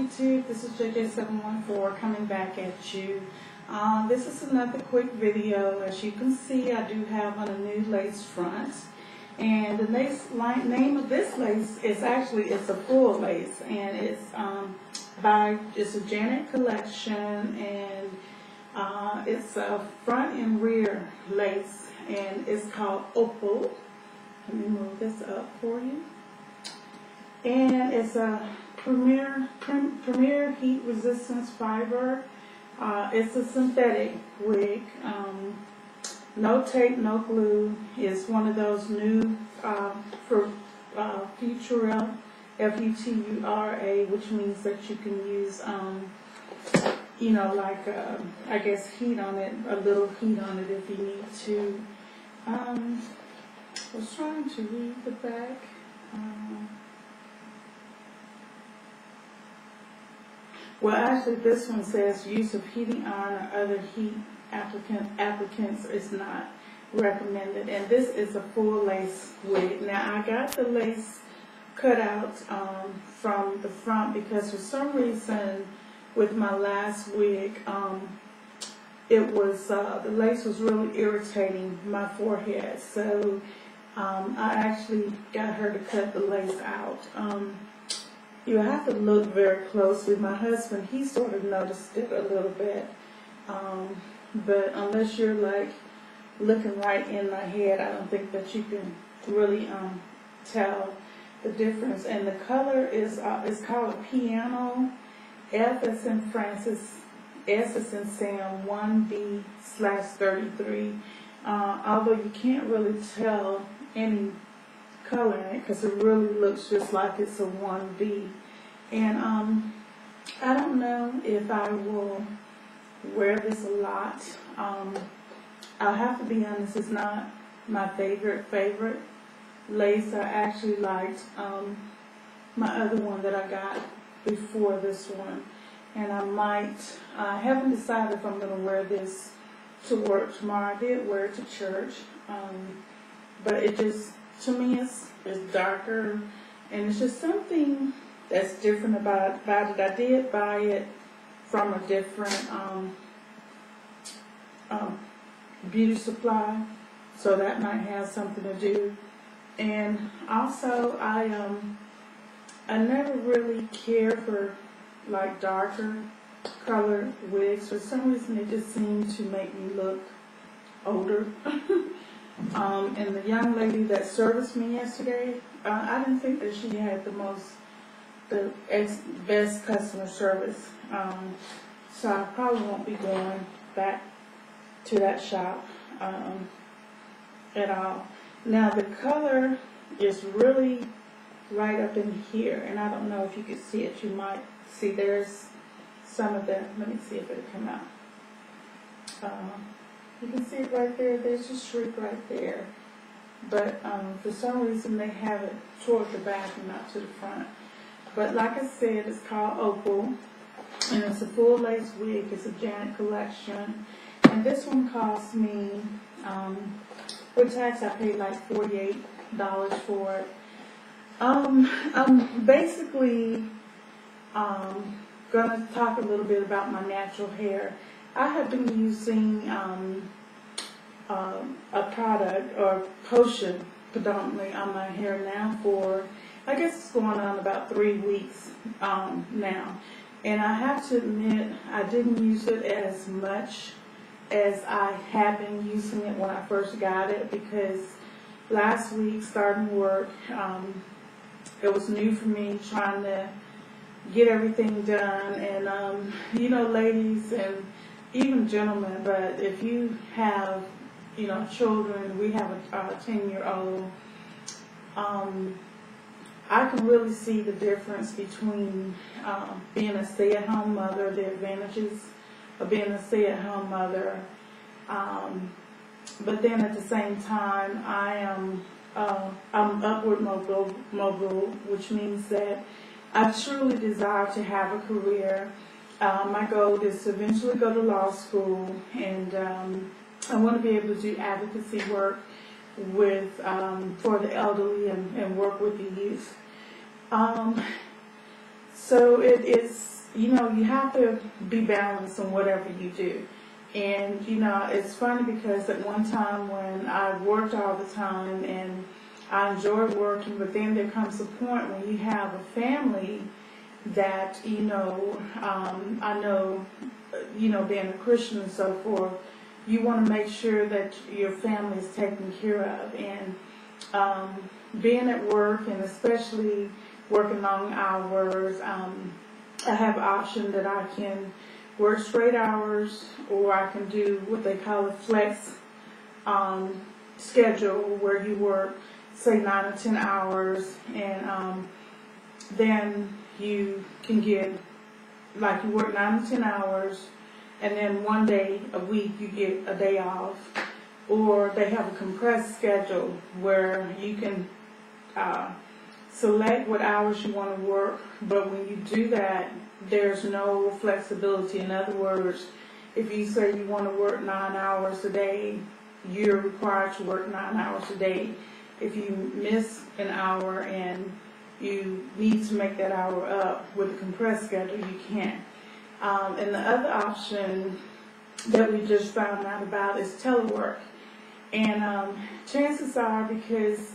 YouTube, this is JJ714 coming back at you. This is another quick video. As you can see, I do have on a new lace front. And the name of this lace is it's a full lace, and it's it's a Janet collection, and it's a front and rear lace, and it's called Opal. Let me move this up for you. And it's a premier heat resistance fiber. It's a synthetic wig. No tape, no glue. It's one of those new Futura, F-U-T-U-R-A, which means that you can use, I guess heat on it, a little heat on it if you need to. I was trying to read the back. Well, actually, this one says use of heating iron or other heat applicants is not recommended. And this is a full lace wig. Now, I got the lace cut out from the front because for some reason with my last wig, it was the lace was really irritating my forehead. So I actually got her to cut the lace out. You have to look very closely. My husband, he sort of noticed it a little bit. But unless you're like looking right in my head, I don't think that you can really tell the difference. And the color is called a Piano FS1B, S as in Sam 1B/33. Although you can't really tell any color in it because it really looks just like it's a 1B. And I don't know if I will wear this a lot. I'll have to be honest, it's not my favorite lace. I actually liked my other one that I got before this one, and I haven't decided if I'm going to wear this to work tomorrow. I did wear it to church, but it just, to me, it's darker, and it's just something that's different about it. I did buy it from a different beauty supply, so that might have something to do. And also, I never really cared for like darker colored wigs. For some reason, it just seemed to make me look older. And the young lady that serviced me yesterday, I didn't think that she had the best customer service. So I probably won't be going back to that shop at all. Now the color is really right up in here, and I don't know if you can see it. You might see there's some of that. Let me see if it'll come out. You can see it right there. There's a streak right there. But for some reason they have it toward the back and not to the front. But like I said, it's called Opal, and it's a full lace wig. It's a Janet collection, and this one cost me, with tax I paid like $48 for it. I'm basically gonna talk a little bit about my natural hair. I have been using a product or potion predominantly on my hair now for, I guess it's going on about 3 weeks now. And I have to admit, I didn't use it as much as I had been using it when I first got it, because last week starting work, it was new for me trying to get everything done. And you know, ladies and even gentlemen, but if you have, you know, children, we have a 10-year-old, I can really see the difference between being a stay-at-home mother, the advantages of being a stay-at-home mother, but then at the same time, I'm upward mobile, which means that I truly desire to have a career. My goal is to eventually go to law school, and I want to be able to do advocacy work with for the elderly and work with the youth. So it is, you know, you have to be balanced in whatever you do. And, you know, it's funny because at one time when I worked all the time and I enjoyed working, but then there comes a point when you have a family that, you know, I know, you know, being a Christian and so forth, you want to make sure that your family is taken care of. And being at work, and especially working long hours, I have an option that I can work straight hours, or I can do what they call a flex schedule, where you work, say, 9 or 10 hours, and then you can get, like, you work 9 to 10 hours, and then one day a week you get a day off. Or they have a compressed schedule where you can select what hours you want to work, but when you do that, there's no flexibility. In other words, if you say you want to work 9 hours a day, you're required to work 9 hours a day. If you miss an hour and you need to make that hour up with a compressed schedule, you can't. And the other option that we just found out about is telework. And chances are, because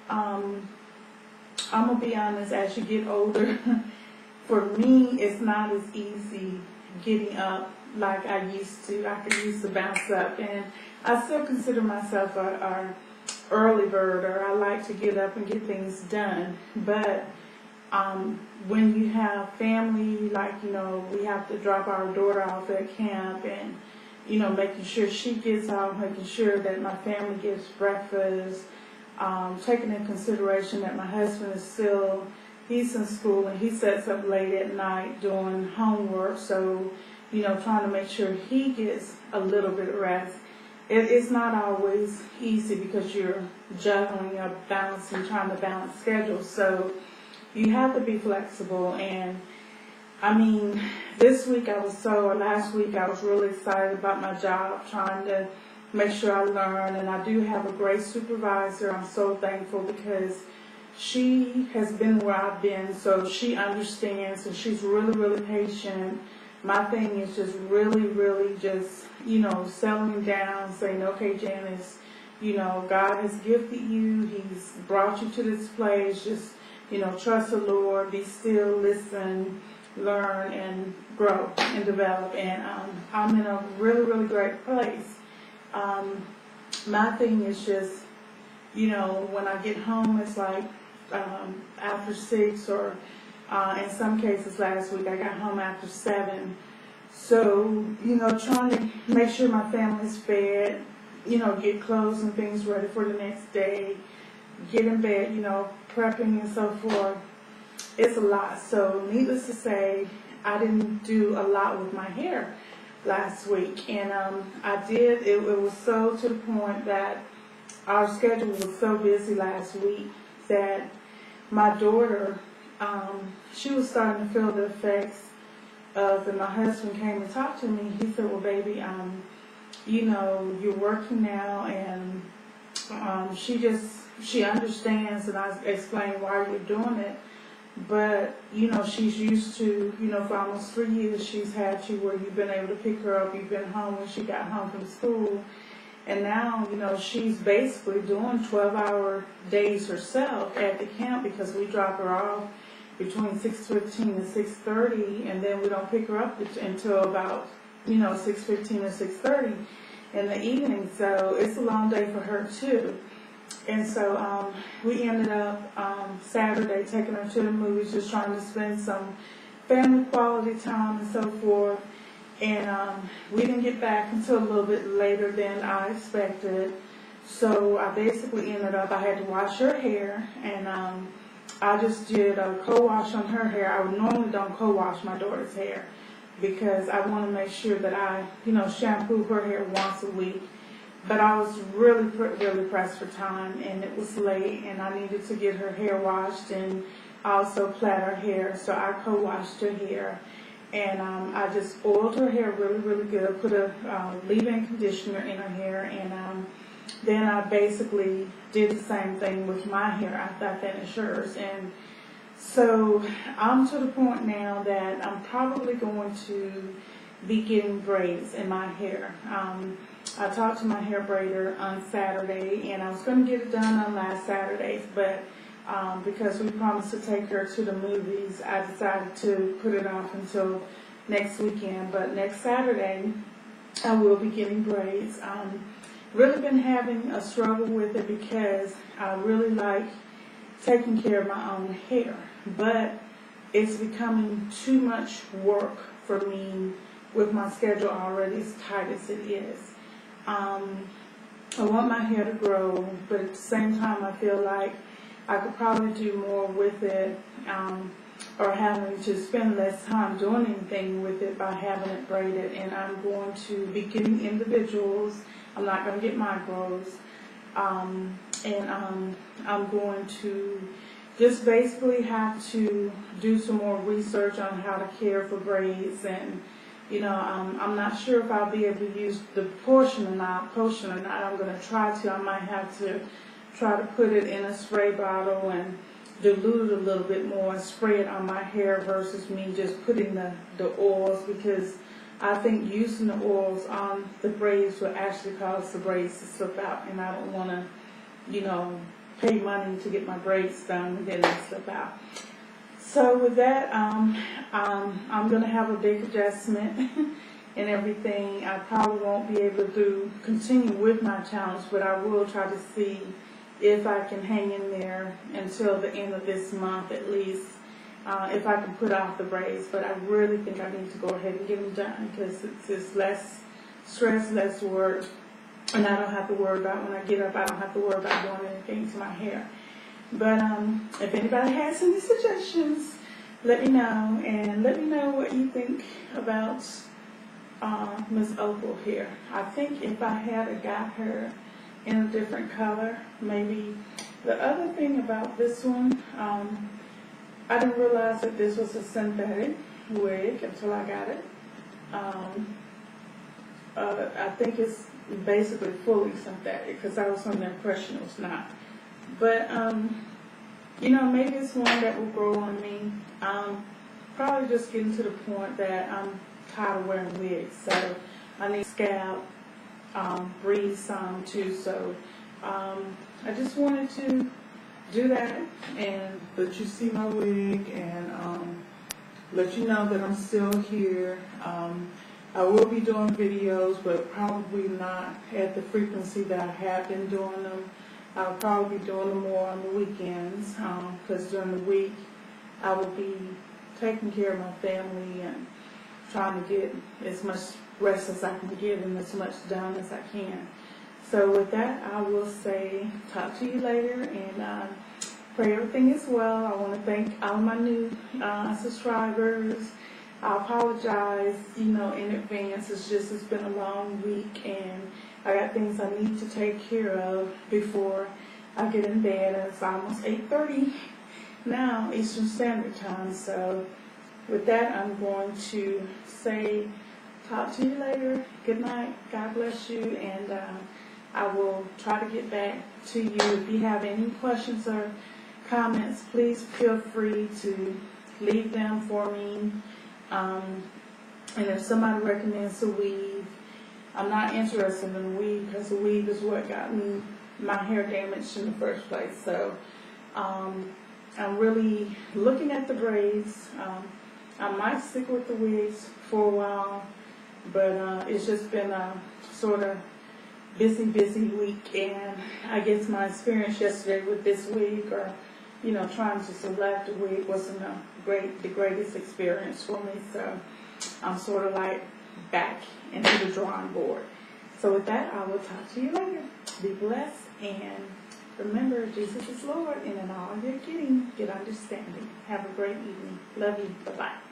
I'm going to be honest, as you get older, for me, it's not as easy getting up like I used to. I used to bounce up, and I still consider myself a early bird, or I like to get up and get things done. But when you have family, like, you know, we have to drop our daughter off at camp, and, you know, making sure she gets out, making sure that my family gets breakfast, taking into consideration that my husband is still, he's in school and he sets up late at night doing homework, so, you know, trying to make sure he gets a little bit of rest. It's not always easy because you're juggling or balancing, trying to balance schedules, so you have to be flexible. And I mean, last week I was really excited about my job, trying to make sure I learn, and I do have a great supervisor. I'm so thankful because she has been where I've been, so she understands, and she's really, really patient. My thing is just really, really just, you know, settling down, saying, okay, Janice, you know, God has gifted you. He's brought you to this place. Just, you know, trust the Lord, be still, listen, learn, and grow and develop. And I'm in a really, really great place. My thing is just, you know, when I get home, it's like after 6, or in some cases last week I got home after 7. So, you know, trying to make sure my family's fed, you know, get clothes and things ready for the next day, get in bed, you know, prepping and so forth. It's a lot. So needless to say, I didn't do a lot with my hair last week. And I did, it was so to the point that our schedule was so busy last week that my daughter, she was starting to feel the effects of, and my husband came and talked to me. He said, well, baby, you know, you're working now, and she understands, and I explained why you're doing it. But, you know, she's used to, you know, for almost 3 years, she's had you where you've been able to pick her up. You've been home when she got home from school. And now, you know, she's basically doing 12-hour days herself at the camp, because we drop her off between 6:15 and 6:30, and then we don't pick her up until about, you know, 6:15 or 6:30 in the evening. So it's a long day for her too. And so we ended up Saturday taking her to the movies, just trying to spend some family quality time and so forth. And we didn't get back until a little bit later than I expected. So I basically ended up, I had to wash her hair, and I just did a co-wash on her hair. I normally don't co-wash my daughter's hair because I want to make sure that I, you know, shampoo her hair once a week. But I was really, really pressed for time, and it was late, and I needed to get her hair washed and also plait her hair. So I co-washed her hair, and I just oiled her hair really, really good, put a leave-in conditioner in her hair, and then I basically did the same thing with my hair after I finished hers. And So I'm to the point now that I'm probably going to be getting braids in my hair. I talked to my hair braider on Saturday, and I was going to get it done on last Saturday, but because we promised to take her to the movies, I decided to put it off until next weekend. But next Saturday, I will be getting braids. Really been having a struggle with it because I really like taking care of my own hair, but it's becoming too much work for me with my schedule already as tight as it is. I want my hair to grow, but at the same time I feel like I could probably do more with it, or having to spend less time doing anything with it by having it braided. And I'm going to be getting individuals. I'm not going to get micros. I'm going to just basically have to do some more research on how to care for braids, and I'm not sure if I'll be able to use the potion or not. I'm going to try to. I might have to try to put it in a spray bottle and dilute it a little bit more and spray it on my hair versus me just putting the oils, because I think using the oils on the braids will actually cause the braids to slip out, and I don't want to, pay money to get my braids done and then they slip out. So with that, I'm going to have a big adjustment and everything. I probably won't be able to continue with my challenge, but I will try to see if I can hang in there until the end of this month at least, if I can put off the braids. But I really think I need to go ahead and get them done, because it's less stress, less work, and I don't have to worry about, when I get up, I don't have to worry about doing anything to my hair. But if anybody has any suggestions, let me know, and let me know what you think about Miss Opal here. I think if I had got her in a different color, maybe. The other thing about this one, I didn't realize that this was a synthetic wig until I got it. I think it's basically fully synthetic, because I was under the impression it was not. But, maybe it's one that will grow on me. Probably just getting to the point that I'm tired of wearing wigs, so I need scalp, breathe some too. So I just wanted to do that and let you see my wig, and let you know that I'm still here. I will be doing videos, but probably not at the frequency that I have been doing them. I'll probably be doing them more on the weekends, because during the week I will be taking care of my family and trying to get as much rest as I can get and as much done as I can. So with that, I will say talk to you later, and pray everything is well. I want to thank all my new subscribers. I apologize, in advance. It's been a long week, and I got things I need to take care of before I get in bed. It's almost 8:30 now, Eastern Standard Time. So with that, I'm going to say talk to you later. Good night. God bless you, and I will try to get back to you. If you have any questions or comments, please feel free to leave them for me. And if somebody recommends a weave, I'm not interested in a weave, because the weave is what got me my hair damaged in the first place. So I'm really looking at the braids. I might stick with the wigs for a while, but it's just been a sort of busy week, and I guess my experience yesterday with this wig, or trying to select a wig, wasn't the greatest experience for me. So I'm sort of like back into the drawing board. So with that, I will talk to you later. Be blessed, and remember, Jesus is Lord, and in all you're getting, get understanding. Have a great evening. Love you. Bye-bye.